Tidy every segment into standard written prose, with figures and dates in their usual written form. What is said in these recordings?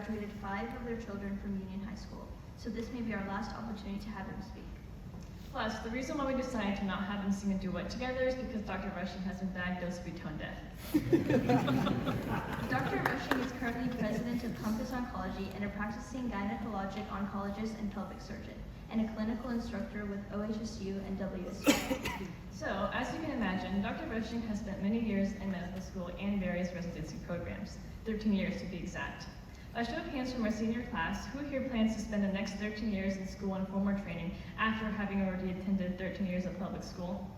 graduated 5 of their children from Union High School, so this may be our last opportunity to have him speak. Plus, the reason why we decided to not have him sing a duet together is because Dr. Rushing has been diagnosed to be tone deaf. Dr. Rushing is currently president of Compass Oncology and a practicing gynecologic oncologist and pelvic surgeon, and a clinical instructor with OHSU and WSU. So, as you can imagine, Dr. Rushing has spent many years in medical school and various residency programs, 13 years to be exact. By show of hands from our senior class, who here plans to spend the next 13 years in school and formal training after having already attended 13 years of public school?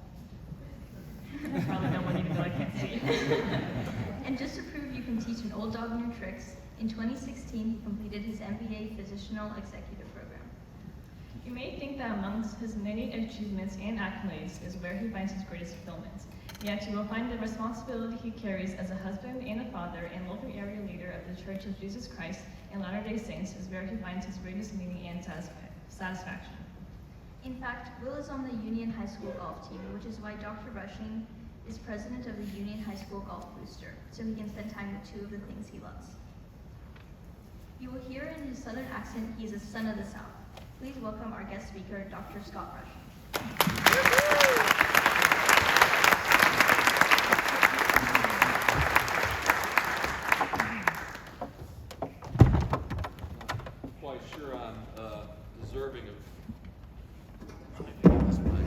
Probably no one, even though I can't see. And just to prove you can teach an old dog new tricks, in 2016 he completed his MBA Physicianal Executive Program. You may think that amongst his many achievements and accolades is where he finds his greatest fulfillment. Yet you will find the responsibility he carries as a husband and a father and local area leader of the Church of Jesus Christ and Latter-day Saints is where he finds his greatest meaning and satisfaction. In fact, Will is on the Union High School golf team, which is why Dr. Rushing is president of the Union High School Golf Booster, so he can spend time with 2 of the things he loves. You will hear in his southern accent he is a son of the South. Please welcome our guest speaker, Dr. Scott Rushing. Quite sure I'm deserving of this mic.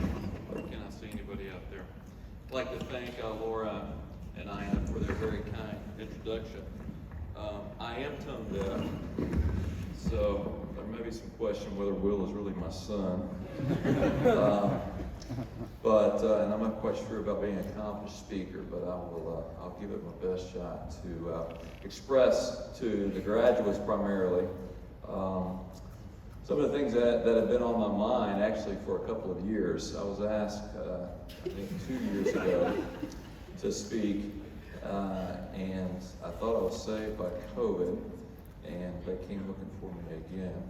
Can I see anybody out there? I'd like to thank Laura and Ina for their very kind introduction. I am tone deaf, so there may be some question whether Will is really my son. And I'm not quite sure about being an accomplished speaker, but I'll give it my best shot to express to the graduates primarily some of the things that have been on my mind actually for a couple of years. I was asked, I think 2 years ago, to speak, and I thought I was saved by COVID, and they came looking for me again.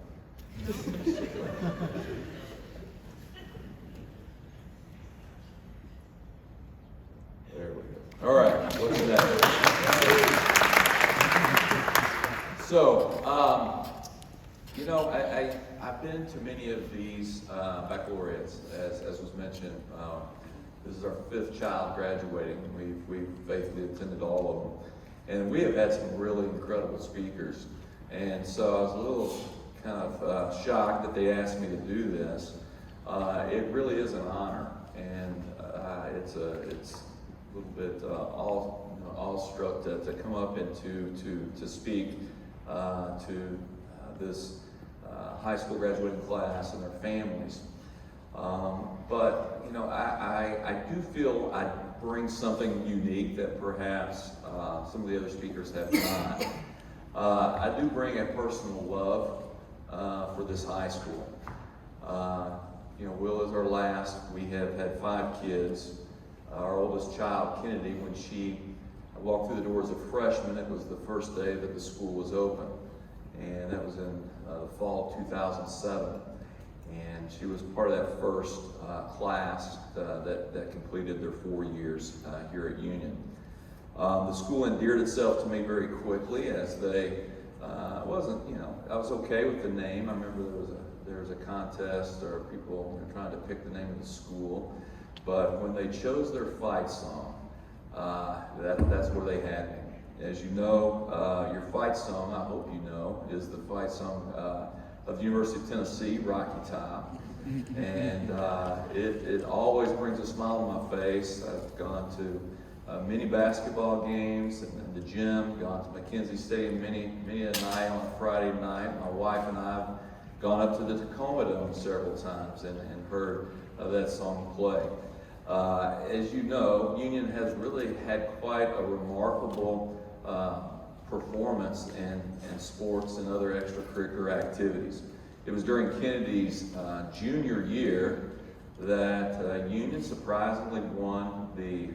There we go. All right, what's next? So, I've been to many of these baccalaureates, as was mentioned. This is our 5th child graduating. We've faithfully attended all of them. And we have had some really incredible speakers. And so I was a little kind of shocked that they asked me to do this. It really is an honor. And it's a little bit awestruck to come up and to speak to this high school graduating class and their families. I do feel I bring something unique that perhaps some of the other speakers have not. I do bring a personal love for this high school. Will is our last. We have had 5 kids. Our oldest child, Kennedy, when she walked through the doors as a freshman, it was the first day that the school was open. And that was in the fall of 2007. And she was part of that first class that completed their 4 years here at Union. The school endeared itself to me very quickly as they I was okay with the name. I remember there was a contest or people trying to pick the name of the school. But when they chose their fight song, that's where they had me. As you know, your fight song, I hope you know, is the fight song of the University of Tennessee, Rocky Top. And it always brings a smile to my face. I've gone to many basketball games in the gym, gone to McKenzie Stadium many a night on a Friday night. My wife and I have gone up to the Tacoma Dome several times and heard that song play. As you know, Union has really had quite a remarkable performance in sports and other extracurricular activities. It was during Kennedy's junior year that Union surprisingly won the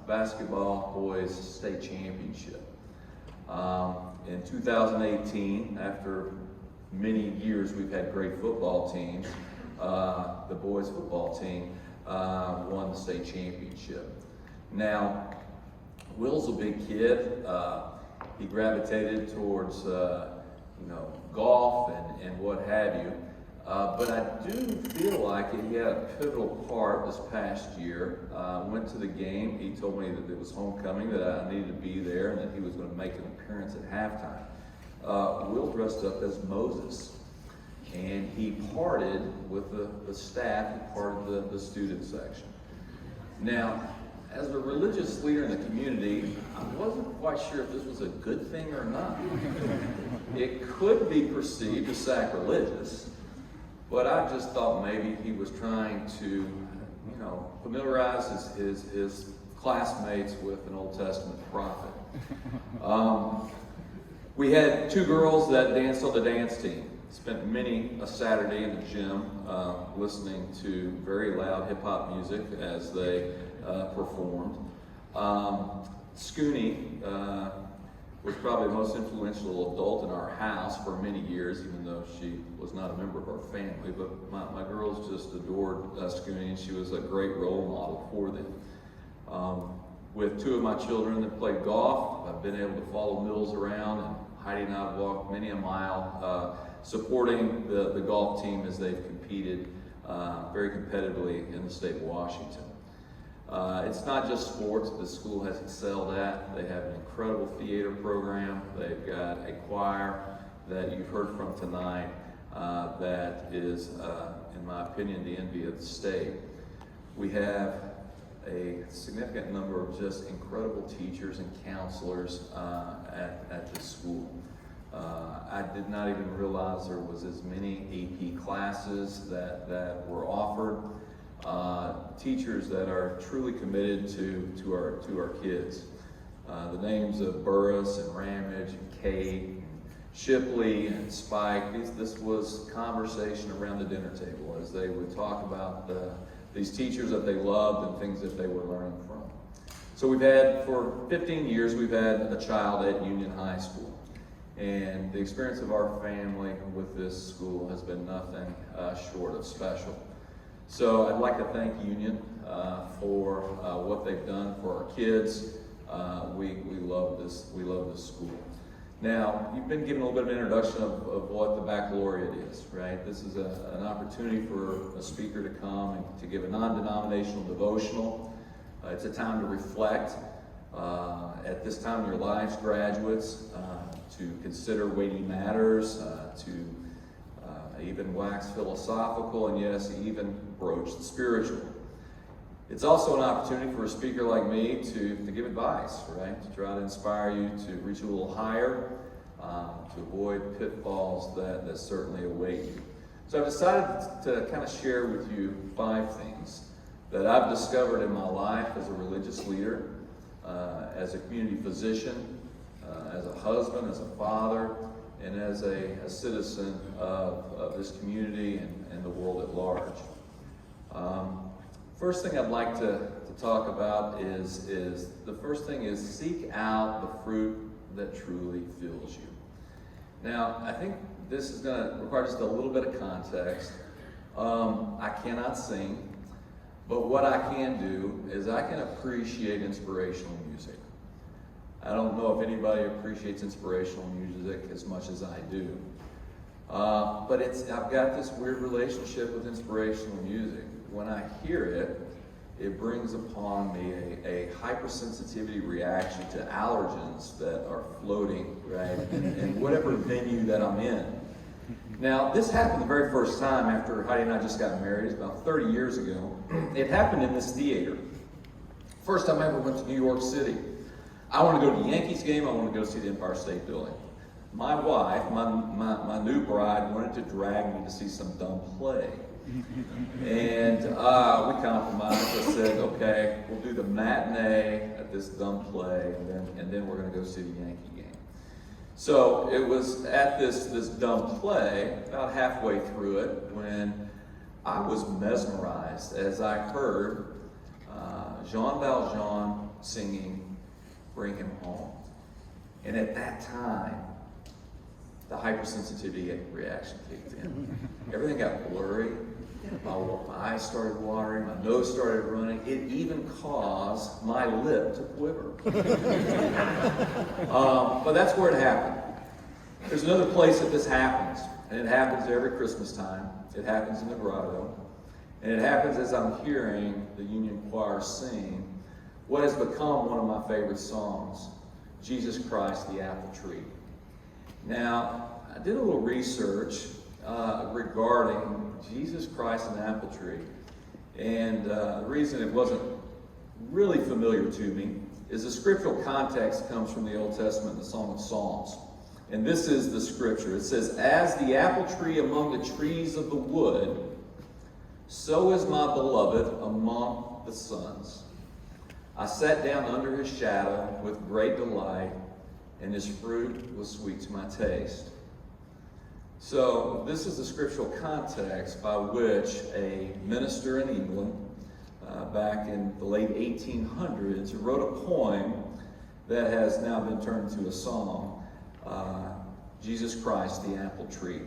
basketball boys state championship. In 2018, after many years we've had great football teams, the boys football team won the state championship. Now, Will's a big kid. He gravitated towards golf and what have you. But I do feel like he had a pivotal part this past year. Went to the game. He told me that it was homecoming, that I needed to be there, and that he was going to make an appearance at halftime. Will dressed up as Moses, and he parted with the staff. He parted the student section. Now, as a religious leader in the community, I wasn't quite sure if this was a good thing or not. It could be perceived as sacrilegious, but I just thought maybe he was trying to, familiarize his classmates with an Old Testament prophet. We had 2 girls that danced on the dance team. Spent many a Saturday in the gym listening to very loud hip-hop music as they performed. Scoonie was probably the most influential adult in our house for many years, even though she was not a member of our family. But my girls just adored Scoonie, and she was a great role model for them. With 2 of my children that played golf, I've been able to follow Mills around, and Heidi and I have walked many a mile supporting the golf team as they've competed very competitively in the state of Washington. It's not just sports that the school has excelled at. They have an incredible theater program. They've got a choir that you've heard from tonight that is, in my opinion, the envy of the state. We have a significant number of just incredible teachers and counselors at this school. I did not even realize there was as many AP classes that were offered. Teachers that are truly committed to our kids. The names of Burris and Ramage and Kate and Shipley and Spike, this was conversation around the dinner table as they would talk about these teachers that they loved and things that they were learning from. So we've had, for 15 years, we've had a child at Union High School. And the experience of our family with this school has been nothing short of special. So I'd like to thank Union for what they've done for our kids. We love this school. Now, you've been given a little bit of an introduction of what the baccalaureate is, right? This is an opportunity for a speaker to come and to give a non-denominational devotional. It's a time to reflect at this time in your lives, graduates, to consider weighty matters, to even wax philosophical, and yes, even broach the spiritual. It's also an opportunity for a speaker like me to give advice, right? To try to inspire you to reach a little higher, to avoid pitfalls that certainly await you. So I've decided to kind of share with you 5 things that I've discovered in my life as a religious leader, as a community physician, as a husband, as a father, and as a citizen of this community and the world at large. First thing I'd like to talk about is the first thing is seek out the fruit that truly fills you. Now, I think this is going to require just a little bit of context. I cannot sing, but what I can do is I can appreciate inspirational music. I don't know if anybody appreciates inspirational music as much as I do. But I've got this weird relationship with inspirational music. When I hear it, it brings upon me a hypersensitivity reaction to allergens that are floating, right, in whatever venue that I'm in. Now, this happened the very first time after Heidi and I just got married. It's about 30 years ago. It happened in this theater. First time I ever went to New York City. I wanted to go to the Yankees game. I wanted to go see the Empire State Building. My wife, my new bride, wanted to drag me to see some dumb play. And we compromised. I said, okay, we'll do the matinee at this dumb play, and then we're going to go see the Yankee game. So it was at this dumb play, about halfway through it, when I was mesmerized as I heard Jean Valjean singing Bring Him Home. And at that time, the hypersensitivity reaction kicked in. Everything got blurry. My eyes started watering. My nose started running. It even caused my lip to quiver. But that's where it happened. There's another place that this happens, and it happens every Christmas time. It happens in the grotto, and it happens as I'm hearing the Union Choir sing what has become one of my favorite songs, Jesus Christ, the Apple Tree. Now, I did a little research regarding Jesus Christ and the Apple Tree, and the reason it wasn't really familiar to me is the scriptural context comes from the Old Testament, the Song of Psalms. And this is the scripture. It says, "As the apple tree among the trees of the wood, so is my beloved among the sons. I sat down under his shadow with great delight, and his fruit was sweet to my taste." So this is the scriptural context by which a minister in England, back in the late 1800s, wrote a poem that has now been turned into a song, Jesus Christ, the Apple Tree.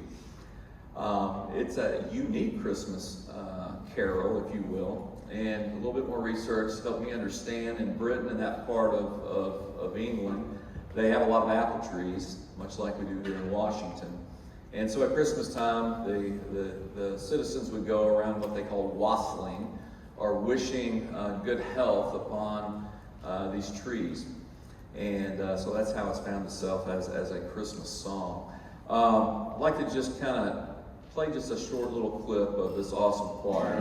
It's a unique Christmas carol, if you will, and a little bit more research helped me understand in Britain and that part of England, they have a lot of apple trees, much like we do here in Washington. And so at Christmas time, the citizens would go around what they call wassailing, or wishing good health upon these trees. And so that's how it's found itself as a Christmas song. I'd like to just kind of play just a short little clip of this awesome choir.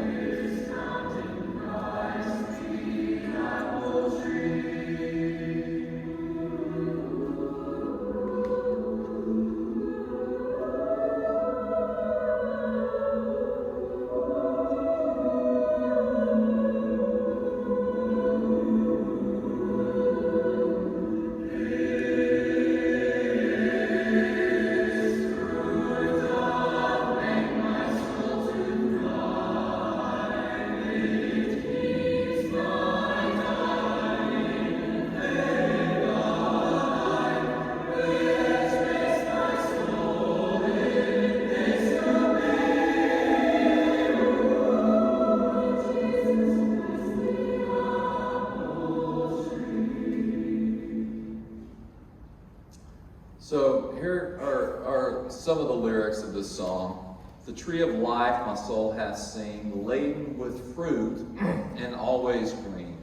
So here are some of the lyrics of this song. "The tree of life my soul hath seen, laden with fruit and always green.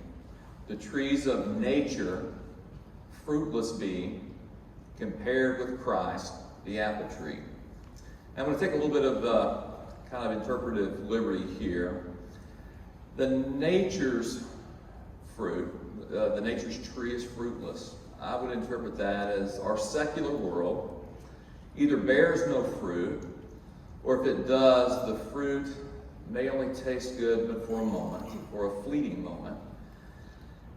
The trees of nature fruitless be, compared with Christ, the apple tree." And I'm going to take a little bit of kind of interpretive liberty here. The nature's fruit, the nature's tree is fruitless. I would interpret that as our secular world either bears no fruit, or if it does, the fruit may only taste good but for a moment, for a fleeting moment.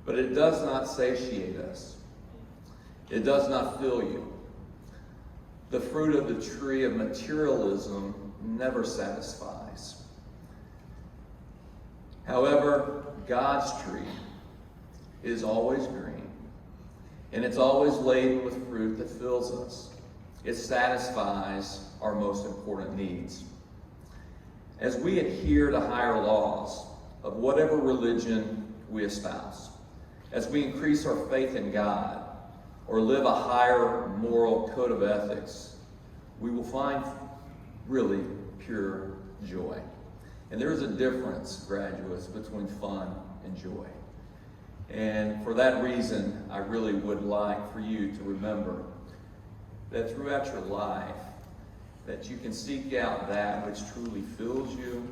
But it does not satiate us. It does not fill you. The fruit of the tree of materialism never satisfies. However, God's tree is always green, and it's always laden with fruit that fills us. It satisfies our most important needs. As we adhere to higher laws of whatever religion we espouse, as we increase our faith in God, or live a higher moral code of ethics, we will find really pure joy. And there is a difference, graduates, between fun and joy. And for that reason, I really would like for you to remember that throughout your life, that you can seek out that which truly fills you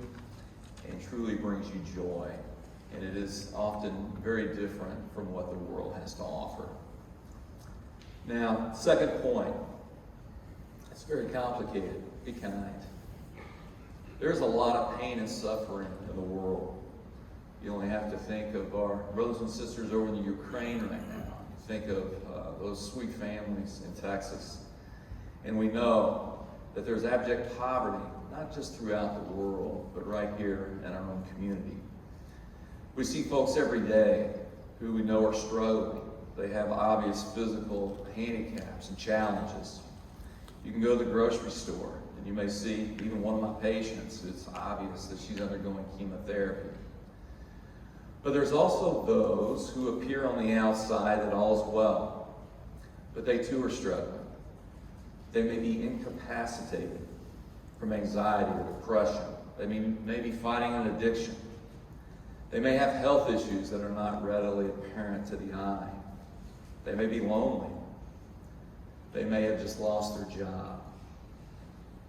and truly brings you joy. And it is often very different from what the world has to offer. Now, second point. It's very complicated. Be kind. There's a lot of pain and suffering in the world. You only have to think of our brothers and sisters over in the Ukraine right now. Think of those sweet families in Texas. And we know that there's abject poverty, not just throughout the world, but right here in our own community. We see folks every day who we know are struggling. They have obvious physical handicaps and challenges. You can go to the grocery store and you may see even one of my patients, it's obvious that she's undergoing chemotherapy. But there's also those who appear on the outside that all is well, but they too are struggling. They may be incapacitated from anxiety or depression. They may be fighting an addiction. They may have health issues that are not readily apparent to the eye. They may be lonely. They may have just lost their job.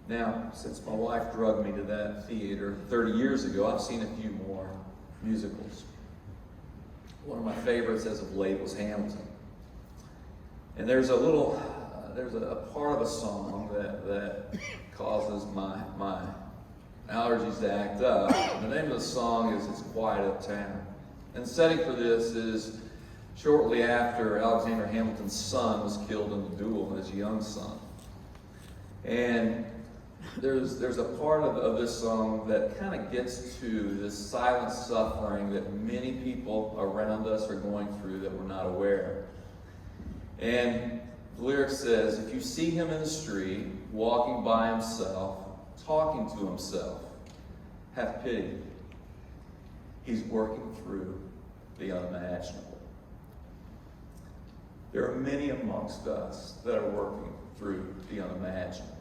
Now, since my wife drugged me to that theater 30 years ago, I've seen a few more musicals. One of my favorites as of late was Hamilton. And there's a part of a song that causes my allergies to act up. The name of the song is It's Quiet Uptown. And the setting for this is shortly after Alexander Hamilton's son was killed in the duel, his young son. And there's a part of this song that kind of gets to this silent suffering that many people around us are going through that we're not aware. And the lyric says, if you see him in the street, walking by himself, talking to himself, have pity. He's working through the unimaginable. There are many amongst us that are working through the unimaginable.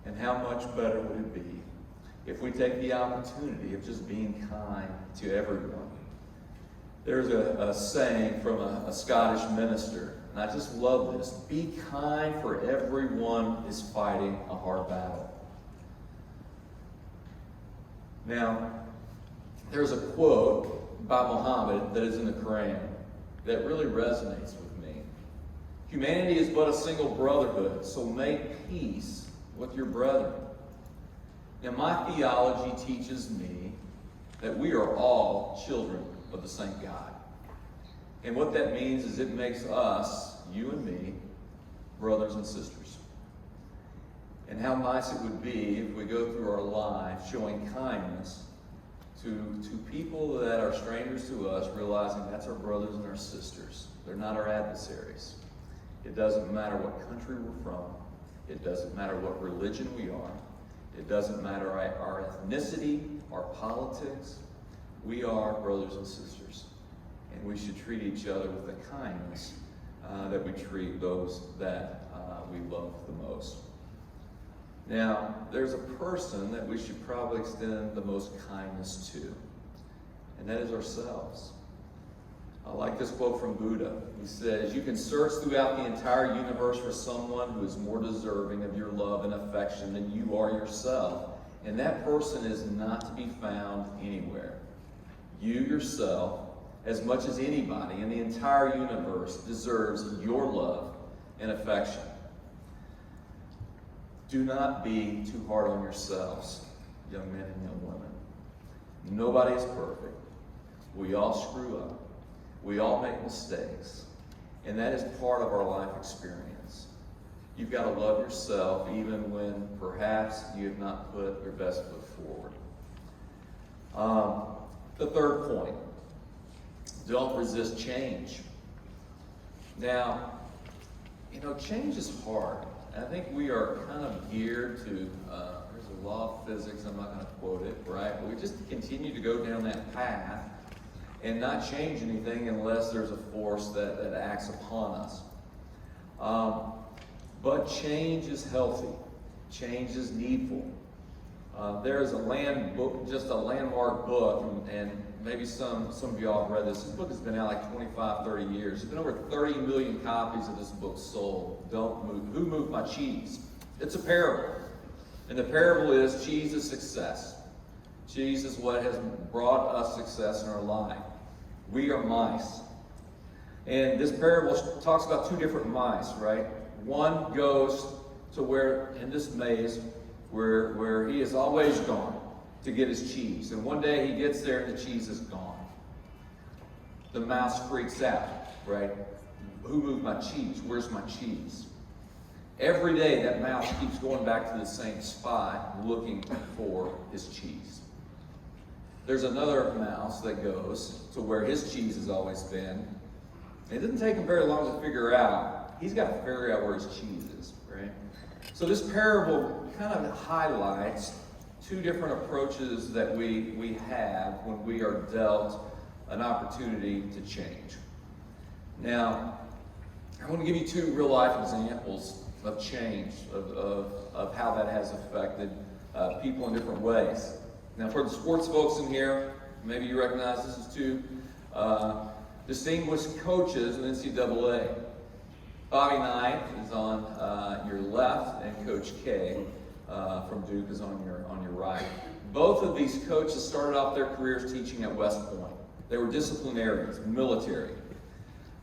And how much better would it be if we take the opportunity of just being kind to everyone? There's a saying from a Scottish minister, and I just love this. Be kind, for everyone is fighting a hard battle. Now, there's a quote by Muhammad that is in the Quran that really resonates with me. Humanity is but a single brotherhood, so make peace with your brethren. Now, my theology teaches me that we are all children of the same God. And what that means is it makes us, you and me, brothers and sisters. And how nice it would be if we go through our lives showing kindness to people that are strangers to us, realizing that's our brothers and our sisters. They're not our adversaries. It doesn't matter what country we're from. It doesn't matter what religion we are. It doesn't matter our ethnicity, our politics. We are brothers and sisters. And we should treat each other with the kindness that we treat those that we love the most. Now, there's a person that we should probably extend the most kindness to, and that is ourselves. I like this quote from Buddha. He says, you can search throughout the entire universe for someone who is more deserving of your love and affection than you are yourself, and that person is not to be found anywhere. You yourself, as much as anybody in the entire universe, deserves your love and affection. Do not be too hard on yourselves, young men and young women. Nobody is perfect. We all screw up. We all make mistakes. And that is part of our life experience. You've got to love yourself even when perhaps you have not put your best foot forward. The third point, don't resist change. Now, change is hard. I think we are kind of geared to, there's a law of physics, I'm not going to quote it, right? But we just continue to go down that path and not change anything unless there's a force that acts upon us. But change is healthy. Change is needful. There is a landmark book, and maybe some of y'all have read this. This book has been out like 25, 30 years. There's been over 30 million copies of this book sold. Don't Move. Who Moved My Cheese? It's a parable. And the parable is cheese is success. Cheese is what has brought us success in our life. We are mice. And this parable talks about two different mice, right? One goes to where, in this maze, where he has always gone to get his cheese. And one day he gets there and the cheese is gone. The mouse freaks out, right? Who moved my cheese? Where's my cheese? Every day that mouse keeps going back to the same spot looking for his cheese. There's another mouse that goes to where his cheese has always been. It didn't take him very long to figure out. He's got to figure out where his cheese is, right? So this parable kind of highlights two different approaches that we have when we are dealt an opportunity to change. Now, I want to give you two real life examples of change, of how that has affected people in different ways. Now, for the sports folks in here, maybe you recognize this is two distinguished coaches in NCAA. Bobby Knight is on your left, and Coach K from Duke is on your right. Both of these coaches started off their careers teaching at West Point. They were disciplinarians, military.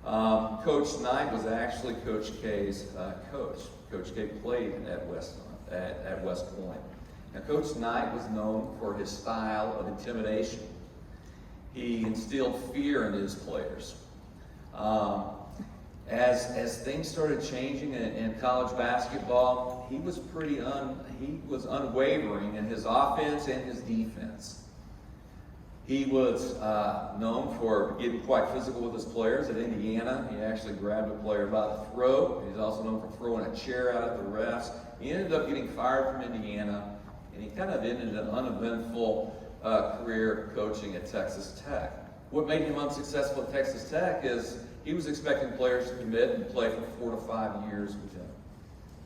Coach Knight was actually Coach K's coach. Coach K played at West Point. Now, Coach Knight was known for his style of intimidation. He instilled fear in his players. As things started changing in college basketball, he was unwavering in his offense and his defense. He was known for getting quite physical with his players. At Indiana, he actually grabbed a player by the throat. He's also known for throwing a chair out at the refs. He ended up getting fired from Indiana, and he kind of ended an uneventful career coaching at Texas Tech. What made him unsuccessful at Texas Tech is he was expecting players to commit and play for 4 to 5 years with him.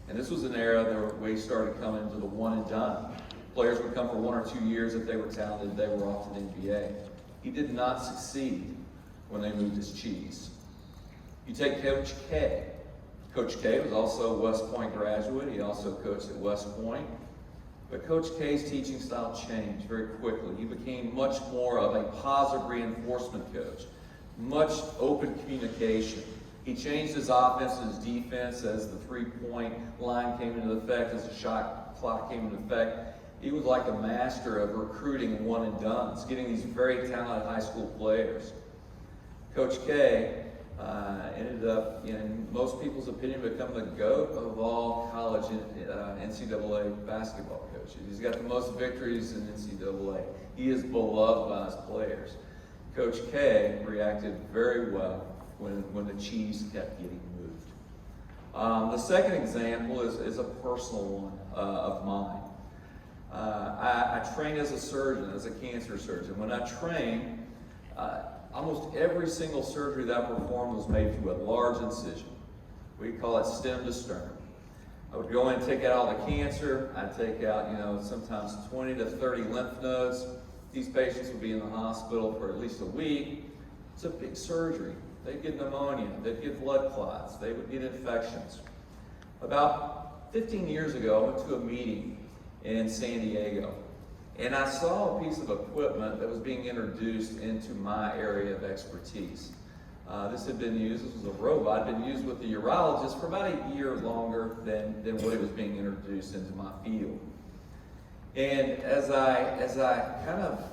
And this was an era where he started coming into the one and done. Players would come for 1 or 2 years. If they were talented, they were off to the NBA. He did not succeed when they moved his cheese. You take Coach K. Coach K was also a West Point graduate. He also coached at West Point. But Coach K's teaching style changed very quickly. He became much more of a positive reinforcement coach, much open communication. He changed his offense and his defense as the three-point line came into effect, as the shot clock came into effect. He was like a master of recruiting one and dones, getting these very talented high school players. Coach K ended up, in most people's opinion, becoming the GOAT of all college NCAA basketball coaches. He's got the most victories in NCAA. He is beloved by his players. Coach K reacted very well when the cheese kept getting moved. The second example is a personal one of mine. I trained as a surgeon, as a cancer surgeon. When I trained, almost every single surgery that I performed was made through a large incision. We call it stem to sternum. I would go in and take out all the cancer. I'd take out, sometimes 20 to 30 lymph nodes. These patients would be in the hospital for at least a week. It's a big surgery. They'd get pneumonia, they'd get blood clots, they would get infections. About 15 years ago, I went to a meeting in San Diego, and I saw a piece of equipment that was being introduced into my area of expertise. This had been used, this was a robot, been used with the urologist for about a year longer than what it was being introduced into my field. And as I kind of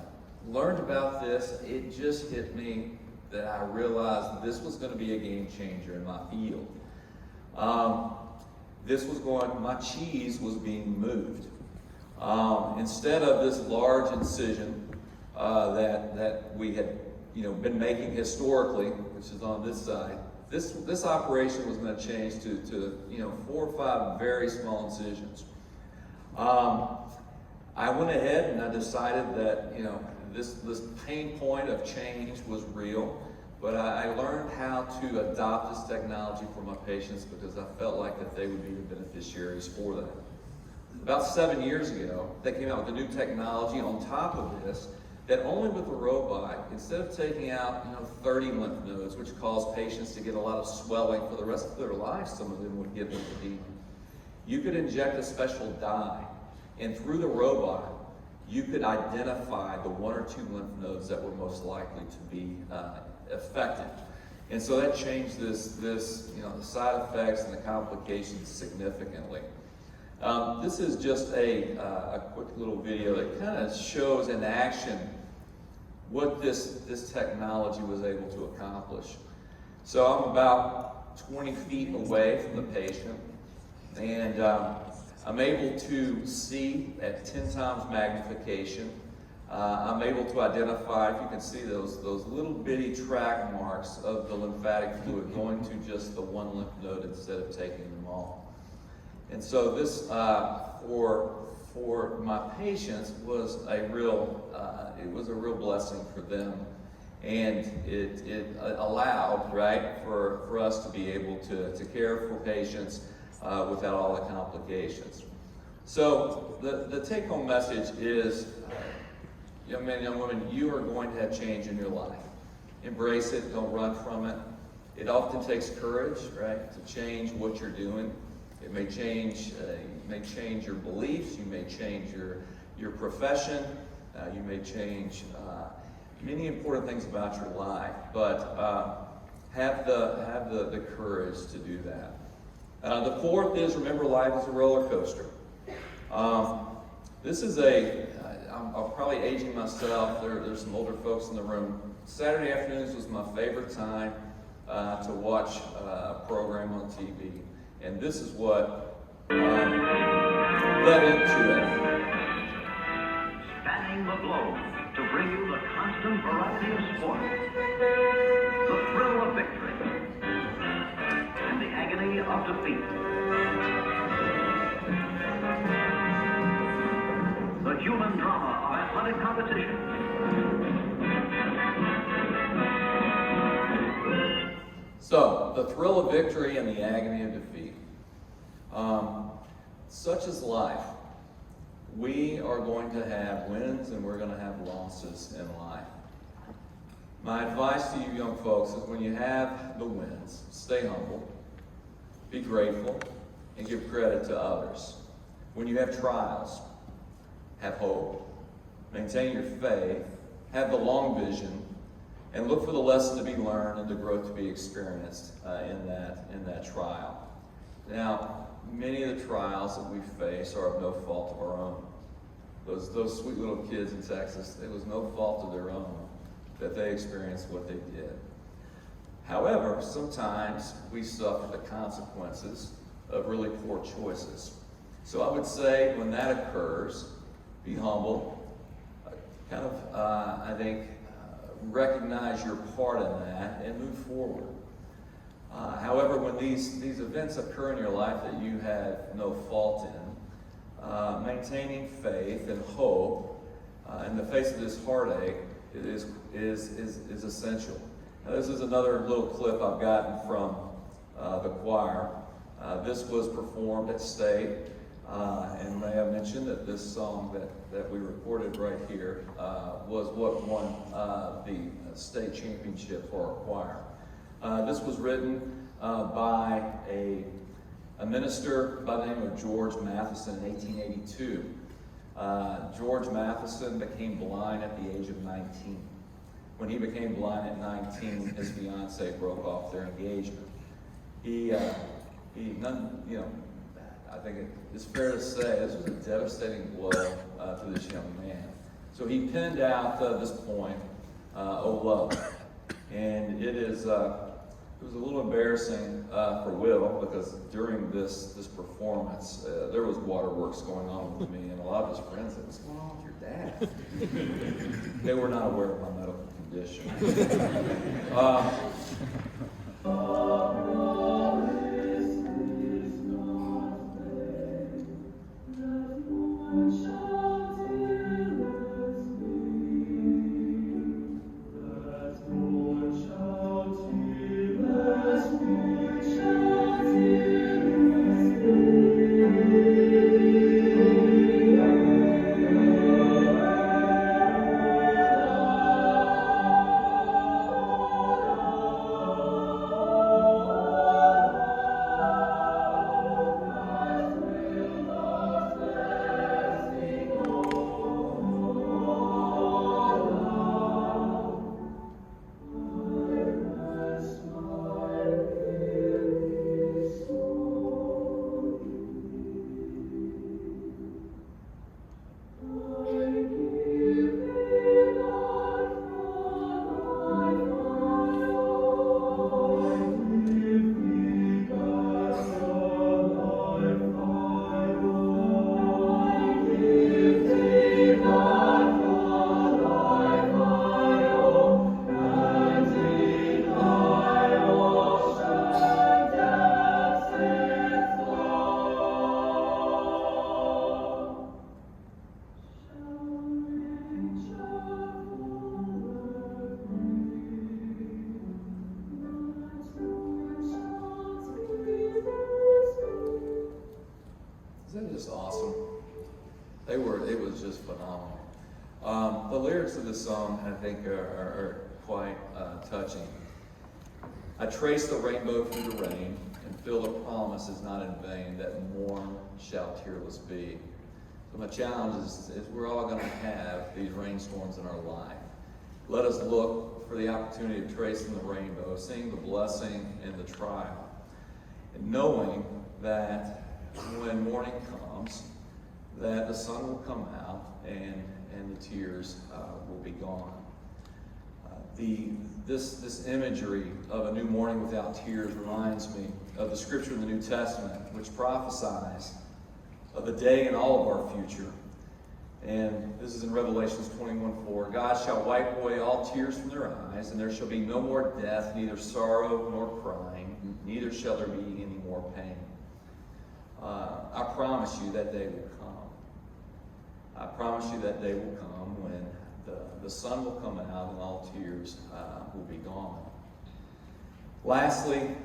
learned about this, it just hit me that I realized this was going to be a game changer in my field. My cheese was being moved. Instead of this large incision that we had been making historically, which is on this side, this operation was going to change to 4 or 5 very small incisions. I went ahead and I decided that this pain point of change was real, but I learned how to adopt this technology for my patients because I felt like that they would be the beneficiaries for that. About 7 years ago, they came out with a new technology on top of this that only with the robot, instead of taking out 30 lymph nodes, which cause patients to get a lot of swelling for the rest of their lives, some of them would give lymphedema, you could inject a special dye, and through the robot, you could identify the 1 or 2 lymph nodes that were most likely to be affected. And so that changed the side effects and the complications significantly. This is just a quick little video that kind of shows in action what this technology was able to accomplish. So I'm about 20 feet away from the patient, and I'm able to see at 10 times magnification. I'm able to identify, if you can see those little bitty track marks of the lymphatic fluid going to just the one lymph node instead of taking them all. And so this, for my patients, was a real blessing for them, and it allowed, right, for us to be able to care for patients without all the complications. So the take-home message is, young men, young women, you are going to have change in your life. Embrace it, don't run from it. It often takes courage, right, to change what you're doing. It may change, your beliefs, you may change your profession, you may change many important things about your life, but have the courage to do that. The fourth is, remember, life is a roller coaster. This is I'm probably aging myself. There's some older folks in the room. Saturday afternoons was my favorite time to watch a program on TV. And this is what led into it. Spanning the globe to bring you the constant variety of sport, the thrill of victory, and the agony of defeat. The human drama of athletic competition. So, the thrill of victory and the agony of defeat. Such is life. We are going to have wins and we're going to have losses in life. My advice to you young folks is when you have the wins, stay humble, be grateful, and give credit to others. When you have trials, have hope, maintain your faith, have the long vision, and look for the lesson to be learned and the growth to be experienced in that trial. Now, many of the trials that we face are of no fault of our own. Those sweet little kids in Texas, it was no fault of their own that they experienced what they did. However, sometimes we suffer the consequences of really poor choices. So I would say when that occurs, be humble, recognize your part in that and move forward. However, when these events occur in your life that you have no fault in, maintaining faith and hope in the face of this heartache is essential. Now, this is another little clip I've gotten from the choir. This was performed at State, and may I mention that this song that we recorded right here was what won the state championship for our choir. This was written by a minister by the name of George Matheson in 1882. George Matheson became blind at the age of 19. When he became blind at 19, his fiancee broke off their engagement. I think it's fair to say this was a devastating blow to this young man. So he penned out this poem, "Oh Love," and it was a little embarrassing for Will because during this performance there was waterworks going on with me and a lot of his friends said, "What's going on with your dad?" They were not aware of my medical condition. It was just phenomenal. The lyrics of the song, I think, are quite touching. I trace the rainbow through the rain, and feel the promise is not in vain, that morn shall tearless be. So my challenge is we're all going to have these rainstorms in our life. Let us look for the opportunity of tracing the rainbow, seeing the blessing in the trial, and knowing that when morning comes, that the sun will come out and the tears will be gone. This imagery of a new morning without tears reminds me of the scripture in the New Testament, which prophesies of the day and all of our future. And this is in Revelations 21:4. God shall wipe away all tears from their eyes, and there shall be no more death, neither sorrow nor crying, neither shall there be any more pain. I promise you that day will come. I promise you that day will come when the sun will come out and all tears will be gone. Lastly,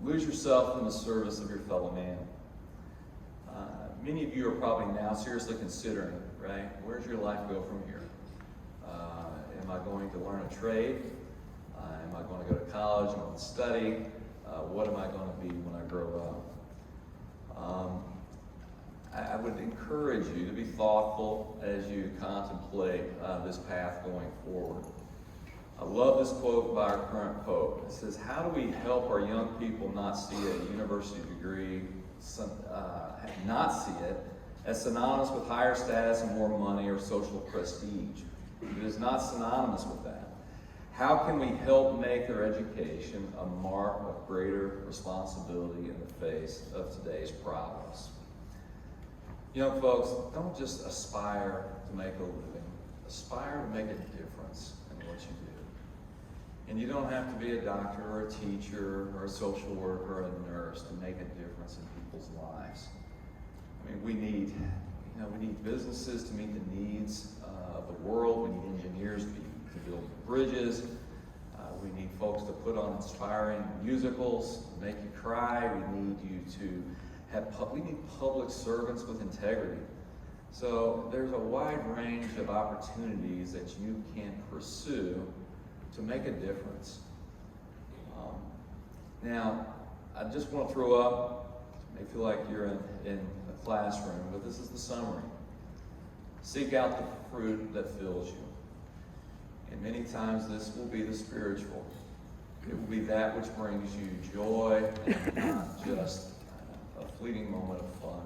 lose yourself in the service of your fellow man. Many of you are probably now seriously considering, right? Where's your life go from here? Am I going to learn a trade? Am I going to go to college? Am I going to study? What am I going to be when I grow up? I would encourage you to be thoughtful as you contemplate this path going forward. I love this quote by our current Pope. It says, how do we help our young people not see a university degree, not see it as synonymous with higher status and more money or social prestige? It is not synonymous with that. How can we help make their education a mark of greater responsibility in the face of today's problems? Young folks, don't just aspire to make a living. Aspire to make a difference in what you do. And you don't have to be a doctor or a teacher or a social worker or a nurse to make a difference in people's lives. I mean, we need businesses to meet the needs of the world. We need engineers to build bridges. We need folks to put on inspiring musicals, to make you cry. We need you to we need public servants with integrity. So there's a wide range of opportunities that you can pursue to make a difference. Now, I just want to throw up, you may feel like you're in a classroom, but this is the summary. Seek out the fruit that fills you. And many times this will be the spiritual. It will be that which brings you joy and not just a fleeting moment of fun.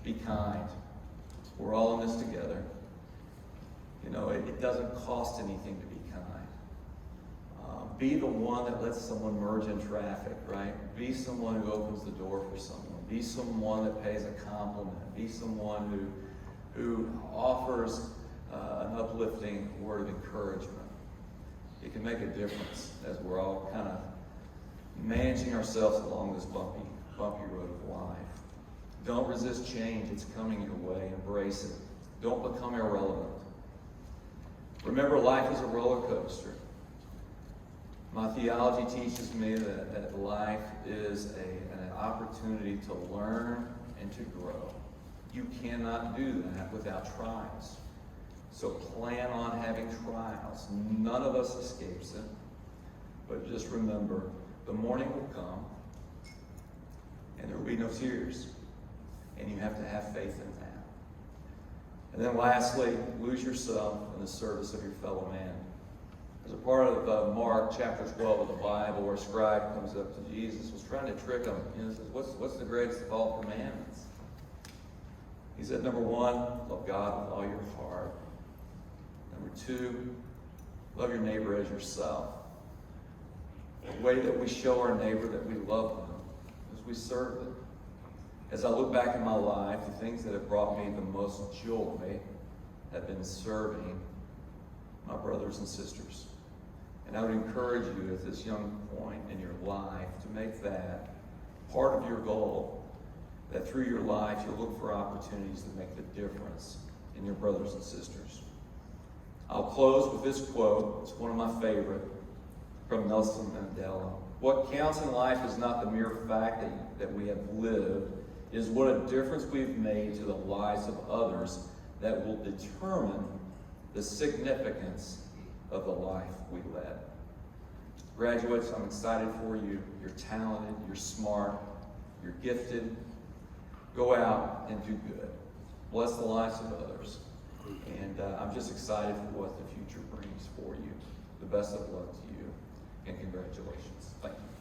Be kind. We're all in this together. You know, it doesn't cost anything to be kind. Be the one that lets someone merge in traffic, right? Be someone who opens the door for someone. Be someone that pays a compliment. Be someone who offers an uplifting word of encouragement. It can make a difference as we're all kind of managing ourselves along this bumpy road of life. Don't resist change. It's coming your way. Embrace it. Don't become irrelevant. Remember, life is a roller coaster. My theology teaches me that life is an opportunity to learn and to grow. You cannot do that without trials. So plan on having trials. None of us escapes it. But just remember, the morning will come, and there will be no tears. And you have to have faith in that. And then lastly, lose yourself in the service of your fellow man. There's a part of Mark chapter 12 of the Bible where a scribe comes up to Jesus, was trying to trick him. He says, what's the greatest of all commandments? He said, number 1, love God with all your heart. Number 2, love your neighbor as yourself. The way that we show our neighbor that we love them is we serve them. As I look back in my life, the things that have brought me the most joy have been serving my brothers and sisters. And I would encourage you at this young point in your life to make that part of your goal, that through your life you'll look for opportunities to make the difference in your brothers and sisters. I'll close with this quote. It's one of my favorite, from Nelson Mandela. What counts in life is not the mere fact that we have lived. It is what a difference we've made to the lives of others that will determine the significance of the life we led. Graduates, I'm excited for you. You're talented, you're smart, you're gifted. Go out and do good. Bless the lives of others. And I'm just excited for what the future brings for you. The best of luck to you, and congratulations. Thank you.